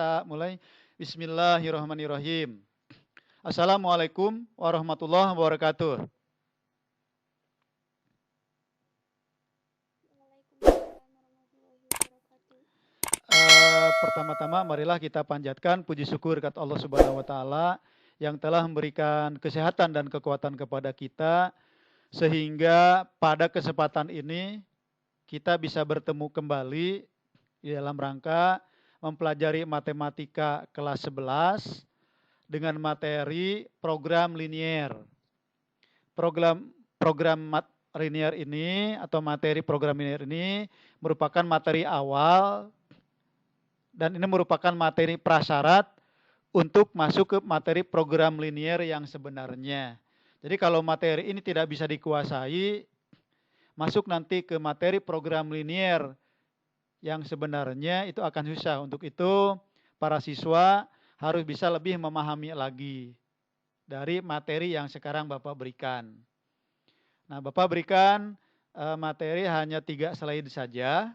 Kita mulai. Bismillahirrahmanirrahim. Assalamualaikum warahmatullahi wabarakatuh. Waalaikumsalam warahmatullahi wabarakatuh. Pertama-tama marilah kita panjatkan puji syukur kepada Allah Subhanahu wa taala yang telah memberikan kesehatan dan kekuatan kepada kita sehingga pada kesempatan ini kita bisa bertemu kembali di dalam rangka mempelajari matematika kelas 11 dengan materi program linier. Program linier ini atau materi program linier ini merupakan materi awal dan ini merupakan materi prasyarat untuk masuk ke materi program linier yang sebenarnya. Jadi kalau materi ini tidak bisa dikuasai, masuk nanti ke materi program linier yang sebenarnya itu akan susah. Untuk itu para siswa harus bisa lebih memahami lagi dari materi yang sekarang Bapak berikan. Nah, Bapak berikan materi hanya 3 slide saja.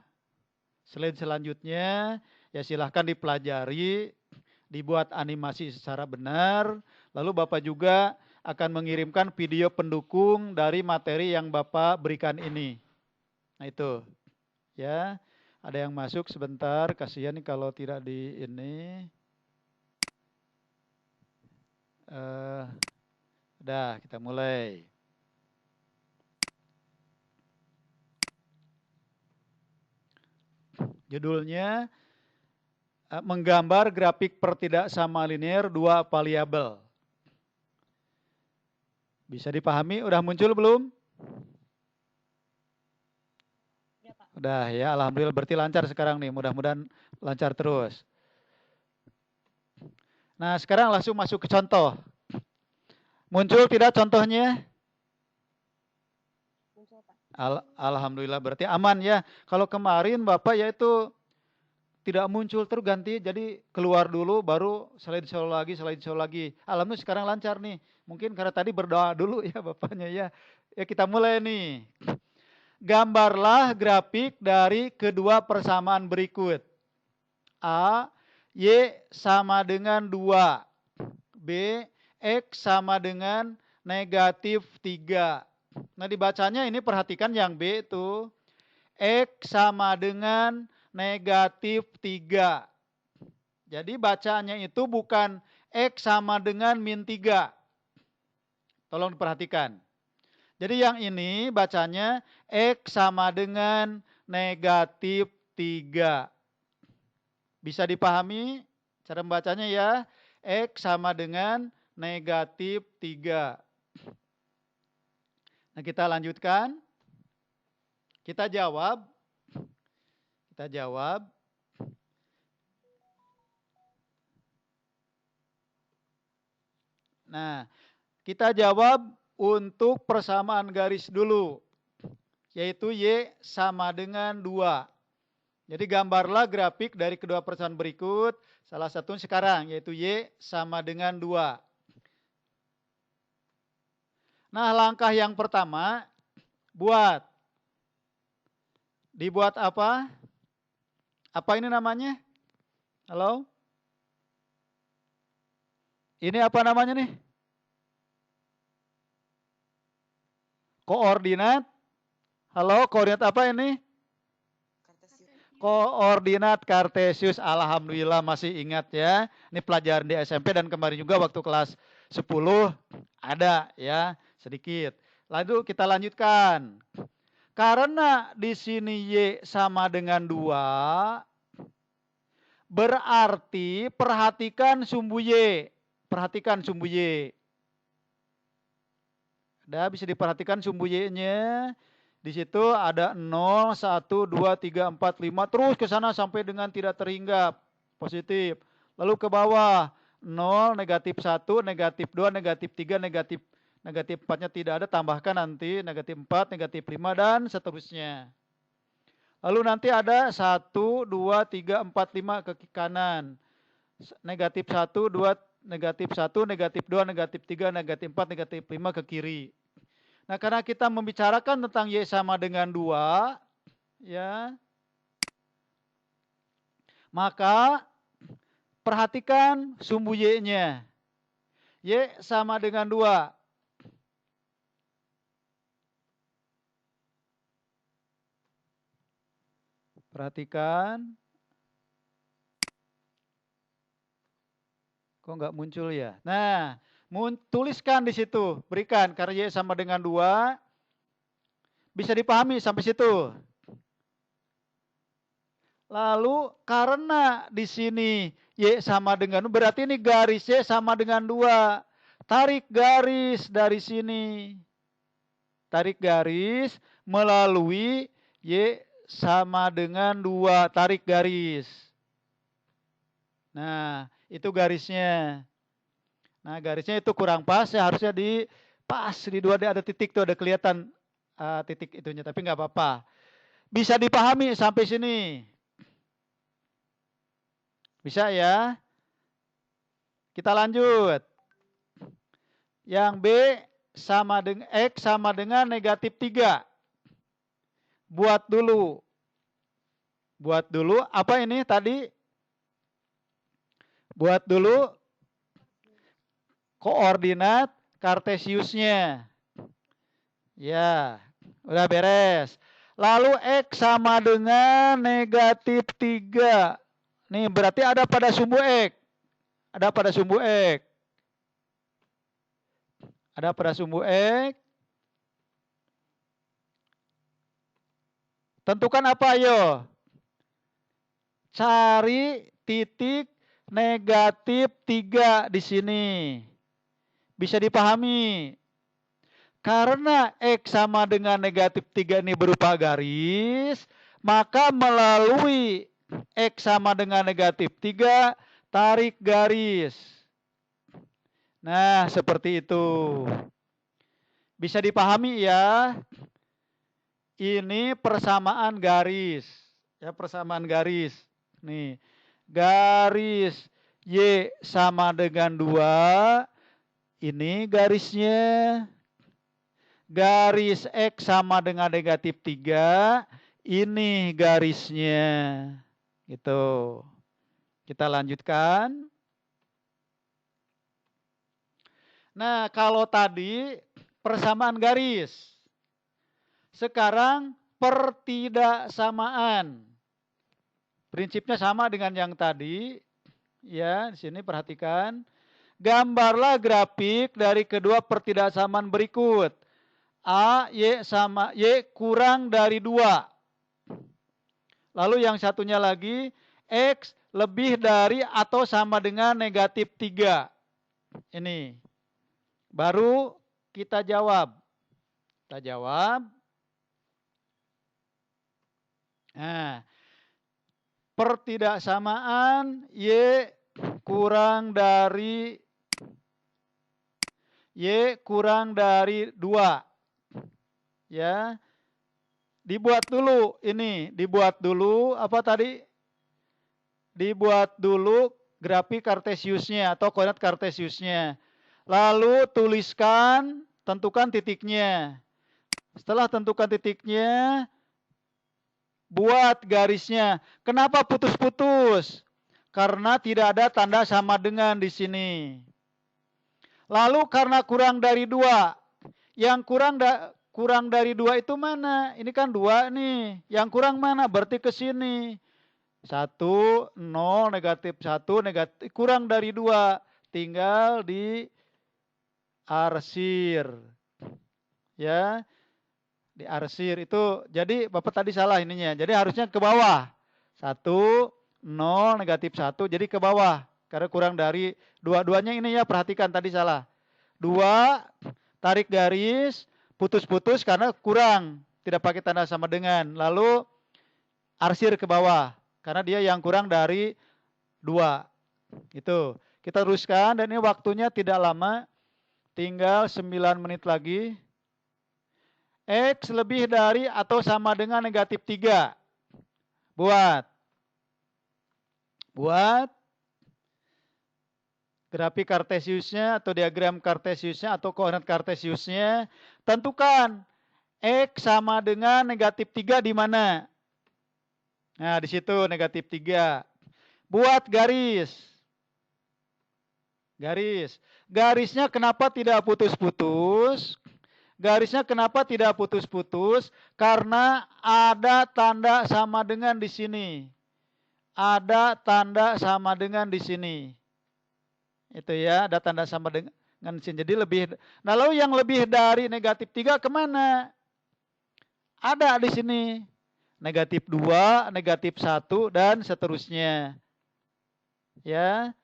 Slide selanjutnya ya silahkan dipelajari, dibuat animasi secara benar. Lalu Bapak juga akan mengirimkan video pendukung dari materi yang Bapak berikan ini. Nah itu, ya. Ada yang masuk sebentar, kasihan nih kalau tidak di ini. Udah, kita mulai. Judulnya menggambar grafik pertidaksama linear 2 variabel. Bisa dipahami? Udah muncul belum? Udah ya, alhamdulillah berarti lancar sekarang nih. Mudah-mudahan lancar terus. Nah, sekarang langsung masuk ke contoh. Muncul tidak contohnya? Alhamdulillah berarti aman ya. Kalau kemarin Bapak yaitu tidak muncul terus ganti, jadi keluar dulu baru slide lagi. Alhamdulillah sekarang lancar nih. Mungkin karena tadi berdoa dulu ya Bapaknya ya. Ya kita mulai nih. Gambarlah grafik dari kedua persamaan berikut. A, Y sama dengan 2. B, X sama dengan negatif 3. Nah dibacanya ini perhatikan yang B itu. X sama dengan negatif 3. Jadi bacanya itu bukan X sama dengan min 3. Tolong diperhatikan. Jadi yang ini bacanya X sama dengan negatif 3. Bisa dipahami cara membacanya ya? X sama dengan negatif 3. Nah kita lanjutkan. Kita jawab. Nah, kita jawab untuk persamaan garis dulu. Yaitu Y sama dengan 2. Jadi gambarlah grafik dari kedua persamaan berikut. Salah satunya sekarang yaitu Y sama dengan 2. Nah langkah yang pertama dibuat apa? Apa ini namanya? Halo? Ini apa namanya nih? Koordinat. Halo, koordinat apa ini? Koordinat Kartesius. Alhamdulillah masih ingat ya. Ini pelajaran di SMP dan kemarin juga waktu kelas 10 ada ya, sedikit. Lalu kita lanjutkan. Karena di sini Y sama dengan 2, berarti perhatikan sumbu Y. Perhatikan sumbu Y. Ada bisa diperhatikan sumbu Y-nya. Di situ ada 0, 1, 2, 3, 4, 5. Terus ke sana sampai dengan tidak terhinggap. Positif. Lalu ke bawah. 0, negatif 1, negatif 2, negatif 3, negatif 4-nya tidak ada. Tambahkan nanti negatif 4, negatif 5, dan seterusnya. Lalu nanti ada 1, 2, 3, 4, 5 ke kanan. Negatif 1, 2, negatif 1, negatif 2, negatif 3, negatif 4, negatif 5 ke kiri. Nah, karena kita membicarakan tentang Y sama dengan 2, ya, maka perhatikan sumbu Y-nya. Y sama dengan 2. Perhatikan. Kok nggak muncul ya? Nah, tuliskan di situ. Berikan, karena Y sama dengan 2. Bisa dipahami sampai situ. Lalu karena di sini Y sama dengan, berarti ini garis Y sama dengan 2. Tarik garis dari sini. Tarik garis melalui Y sama dengan 2. Tarik garis. Nah, itu garisnya. Nah, garisnya itu kurang pas, ya harusnya di pas. Di 2 ada titik tuh, ada kelihatan titik itunya. Tapi nggak apa-apa. Bisa dipahami sampai sini. Bisa ya? Kita lanjut. Yang B sama dengan X sama dengan negatif 3. Buat dulu. Buat dulu. Apa ini tadi? Buat dulu koordinat Kartesiusnya. Ya, udah beres. Lalu X sama dengan negatif 3. Nih berarti ada pada sumbu X. Ada pada sumbu X. Ada pada sumbu X. Tentukan apa ayo? Cari titik negatif 3 di sini. Bisa dipahami. Karena X sama dengan negatif 3 ini berupa garis, maka melalui X sama dengan negatif 3, tarik garis. Nah, seperti itu. Bisa dipahami ya. Ini persamaan garis. Ya, persamaan garis. Nih, garis Y sama dengan 2. Ini garisnya. Garis X sama dengan negatif 3. Ini garisnya. Gitu. Kita lanjutkan. Nah, kalau tadi persamaan garis. Sekarang pertidaksamaan. Prinsipnya sama dengan yang tadi. Ya, di sini perhatikan. Gambarlah grafik dari kedua pertidaksamaan berikut. A, Y sama Y kurang dari 2. Lalu yang satunya lagi, X lebih dari atau sama dengan negatif 3. Ini. Baru kita jawab. Kita jawab. Nah, pertidaksamaan Y kurang dari 2. Ya. Dibuat dulu ini, dibuat dulu apa tadi? Dibuat dulu grafik Kartesiusnya atau koordinat Kartesiusnya. Lalu tuliskan, tentukan titiknya. Setelah tentukan titiknya, buat garisnya. Kenapa putus-putus? Karena tidak ada tanda sama dengan di sini. Lalu karena kurang dari 2. Yang kurang dari 2 itu mana? Ini kan 2 nih. Yang kurang mana? Berarti ke sini. 1, 0, negatif 1, negatif, kurang dari 2. Tinggal di arsir. Ya. Di arsir itu, jadi Bapak tadi salah ininya. Jadi harusnya ke bawah. 1, 0, negatif 1, jadi ke bawah. Karena kurang dari 2-duanya ini ya, perhatikan tadi salah. 2, tarik garis, putus-putus karena kurang. Tidak pakai tanda sama dengan. Lalu arsir ke bawah. Karena dia yang kurang dari 2. Itu. Kita teruskan dan ini waktunya tidak lama. Tinggal 9 menit lagi. X lebih dari atau sama dengan negatif 3. Buat grafik Kartesiusnya atau diagram Kartesiusnya atau koordinat Kartesiusnya. Tentukan X sama dengan negatif 3 di mana? Nah, di situ negatif 3. Buat garis. Garis. Garisnya kenapa tidak putus-putus? Garisnya kenapa tidak putus-putus? Karena ada tanda sama dengan di sini. Ada tanda sama dengan di sini. Itu ya, ada tanda sama dengan di sini. Jadi lebih, nah lalu yang lebih dari negatif 3 kemana? Ada di sini. Negatif 2, negatif 1, dan seterusnya. Ya.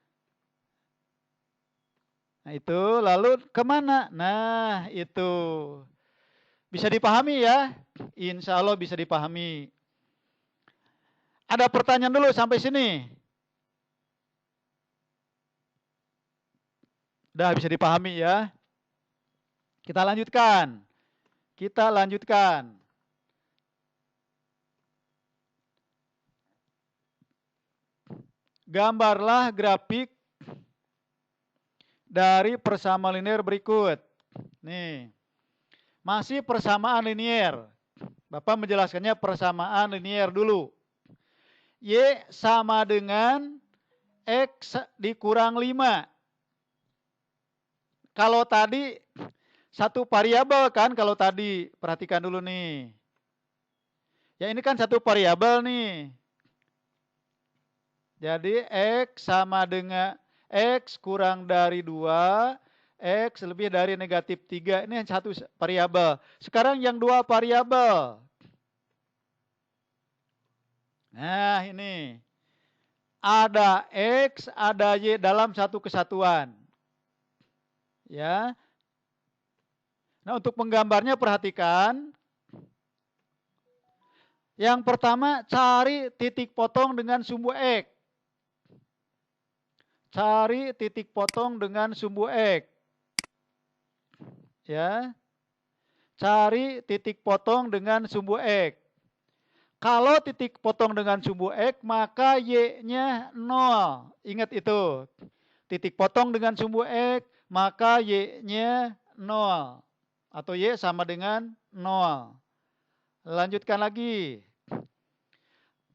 Nah itu, lalu kemana? Nah itu. Bisa dipahami ya? Insya Allah bisa dipahami. Ada pertanyaan dulu sampai sini? Udah bisa dipahami ya? Kita lanjutkan. Kita lanjutkan. Gambarlah grafik dari persamaan linear berikut. Nih. Masih persamaan linear. Bapak menjelaskannya persamaan linear dulu. Y sama dengan X dikurang 5. Kalau tadi satu variabel kan, kalau tadi perhatikan dulu nih. Ya ini kan satu variabel nih. Jadi X sama dengan X kurang dari 2, X lebih dari negatif 3. Ini satu variabel. Sekarang yang dua variabel. Nah ini. Ada X, ada Y dalam satu kesatuan. Ya. Nah untuk menggambarnya perhatikan. Yang pertama cari titik potong dengan sumbu X. Cari titik potong dengan sumbu X. Ya. Cari titik potong dengan sumbu X. Kalau titik potong dengan sumbu X, maka Y-nya 0. Ingat itu. Titik potong dengan sumbu X, maka Y-nya 0. Atau Y sama dengan 0. Lanjutkan lagi.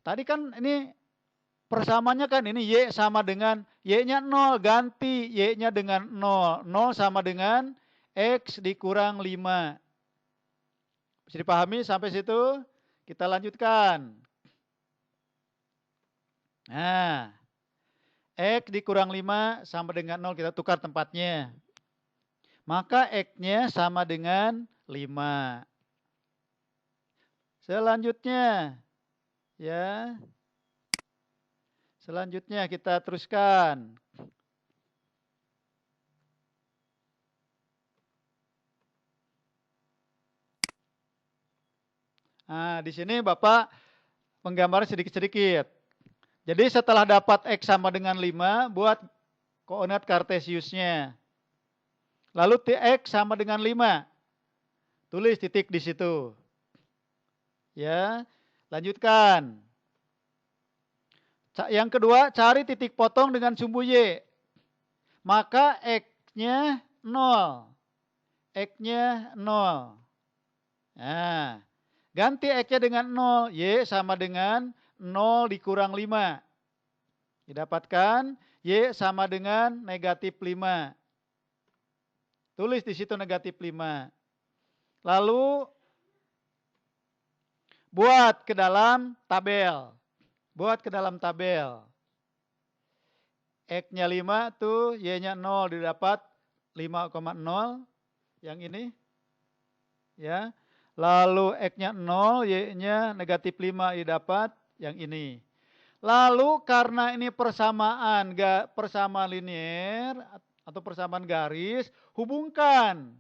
Tadi kan ini persamaannya kan ini Y sama dengan Y-nya 0. Ganti Y-nya dengan 0. 0 sama dengan X dikurang 5. Bisa dipahami sampai situ? Kita lanjutkan. Nah, X dikurang 5 sama dengan 0. Kita tukar tempatnya. Maka X-nya sama dengan 5. Selanjutnya. Ya. Selanjutnya kita teruskan. Nah, di sini Bapak menggambar sedikit-sedikit. Jadi setelah dapat X sama dengan 5, buat koordinat kartesiusnya. Lalu X sama dengan 5. Tulis titik di situ. Ya, lanjutkan. Yang kedua, cari titik potong dengan sumbu Y. Maka X-nya 0. X-nya 0. Nah, ganti X-nya dengan 0. Y sama dengan 0 dikurang 5. Didapatkan Y sama dengan negatif 5. Tulis di situ negatif 5. Lalu buat ke dalam tabel. Buat ke dalam tabel. X-nya 5 tuh, Y-nya 0 didapat 5,0. Yang ini. Ya. Lalu X-nya 0, Y-nya negatif 5 didapat yang ini. Lalu karena ini persamaan linear atau persamaan garis, hubungkan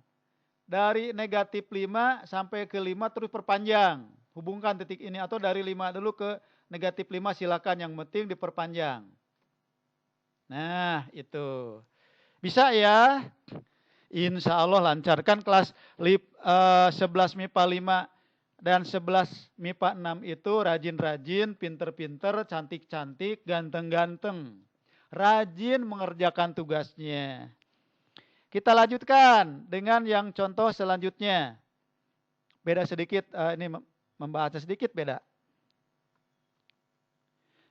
dari negatif 5 sampai ke 5 terus perpanjang. Hubungkan titik ini atau dari 5 dulu ke negatif 5 silakan, yang penting diperpanjang. Nah itu. Bisa ya? Insya Allah lancarkan kelas 11 MIPA 5 dan 11 MIPA 6 itu rajin-rajin, pinter-pinter, cantik-cantik, ganteng-ganteng. Rajin mengerjakan tugasnya. Kita lanjutkan dengan yang contoh selanjutnya. Beda sedikit, ini membahasnya sedikit beda.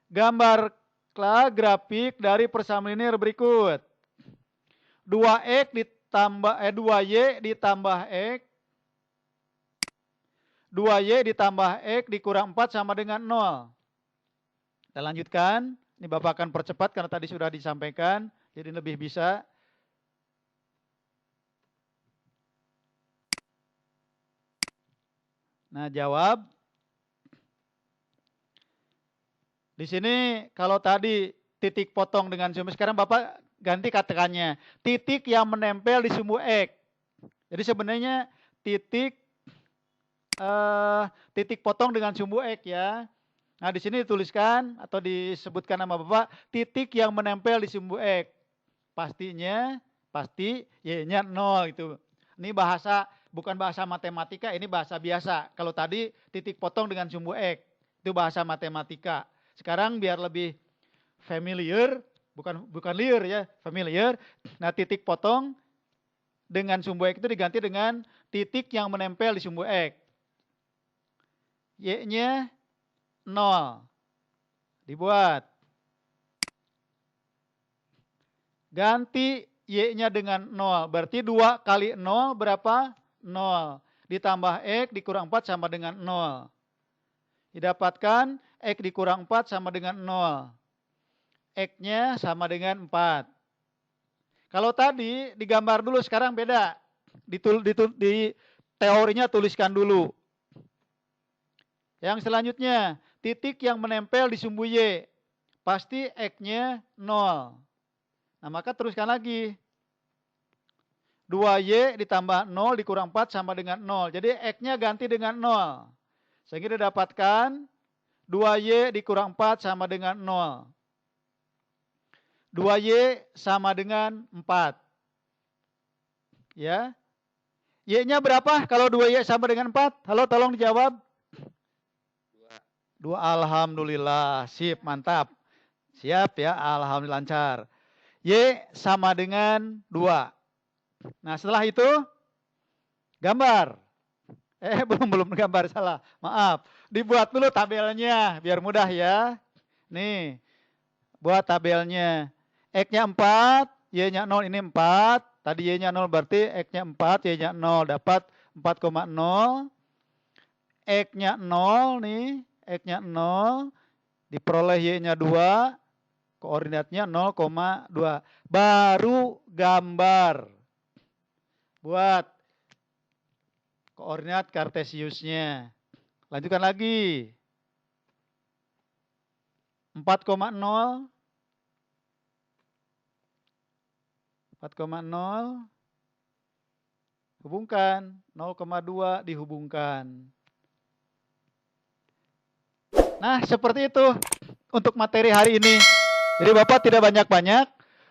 Gambarlah grafik dari persamaan linear berikut. 2X ditambah 2Y ditambah X, 2Y ditambah X dikurang 4 sama dengan 0. Kita lanjutkan. Ini Bapak akan percepat karena tadi sudah disampaikan, jadi lebih bisa. Nah, jawab. Di sini kalau tadi titik potong dengan sumbu, sekarang Bapak ganti katakannya. Titik yang menempel di sumbu X. Jadi sebenarnya titik potong dengan sumbu X ya. Nah, di sini dituliskan atau disebutkan nama Bapak, titik yang menempel di sumbu X. Pasti Y-nya 0 itu. Ini bahasa, bukan bahasa matematika, ini bahasa biasa. Kalau tadi titik potong dengan sumbu X, itu bahasa matematika. Sekarang biar lebih familiar, bukan liar ya, familiar. Nah, titik potong dengan sumbu X itu diganti dengan titik yang menempel di sumbu X. Y-nya 0. Dibuat. Ganti Y-nya dengan 0. Berarti 2 kali 0 berapa? 0. Ditambah X dikurang 4 sama dengan 0. Didapatkan X dikurang 4 sama dengan 0. X-nya sama dengan 4. Kalau tadi digambar dulu, sekarang beda. Di teorinya tuliskan dulu. Yang selanjutnya, titik yang menempel di sumbu Y. Pasti X-nya 0. Nah, maka teruskan lagi. 2Y ditambah 0 dikurang 4 sama dengan 0. Jadi X-nya ganti dengan 0. Sehingga didapatkan 2Y dikurang 4 sama dengan 0. 2Y sama dengan 4. Ya. Y-nya berapa kalau 2Y sama dengan 4? Halo, tolong dijawab. 2. Alhamdulillah. Sip, mantap. Siap ya, alhamdulillah lancar. Y sama dengan 2. Nah, setelah itu gambar. Belum gambar, salah. Maaf. Dibuat dulu tabelnya biar mudah ya. Nih. Buat tabelnya. X-nya 4, Y-nya 0, ini 4. Tadi Y-nya 0 berarti X-nya 4, Y-nya 0. Dapat 4,0. X-nya 0 nih. X-nya 0. Diperoleh Y-nya 2. Koordinatnya 0,2. Baru gambar. Buat koordinat kartesiusnya. Lanjutkan lagi. 4,0. 4,0 hubungkan, 0,2 dihubungkan. Nah, seperti itu untuk materi hari ini. Jadi Bapak tidak banyak-banyak.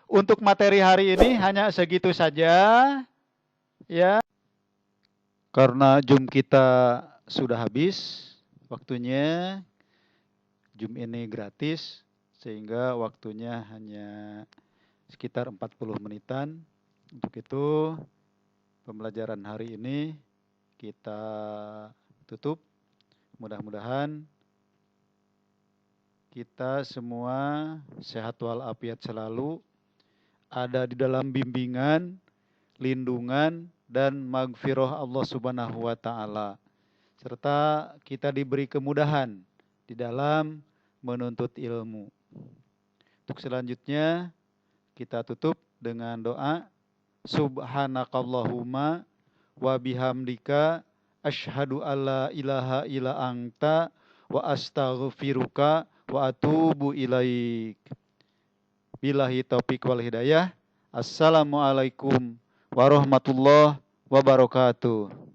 Untuk materi hari ini hanya segitu saja. Ya. Karena Zoom kita sudah habis waktunya. Zoom ini gratis sehingga waktunya hanya sekitar 40 menitan. Untuk itu pembelajaran hari ini kita tutup. Mudah-mudahan kita semua sehat walafiat selalu, ada di dalam bimbingan, lindungan, dan maghfirah Allah Subhanahu wa Ta'ala. Serta kita diberi kemudahan di dalam menuntut ilmu. Untuk selanjutnya kita tutup dengan doa. Subhanakallahumma wa bihamdika asyhadu alla ilaha illa anta wa astaghfiruka wa atubu ilaik. Billahi taufiq wal hidayah. Assalamualaikum warahmatullahi wabarakatuh.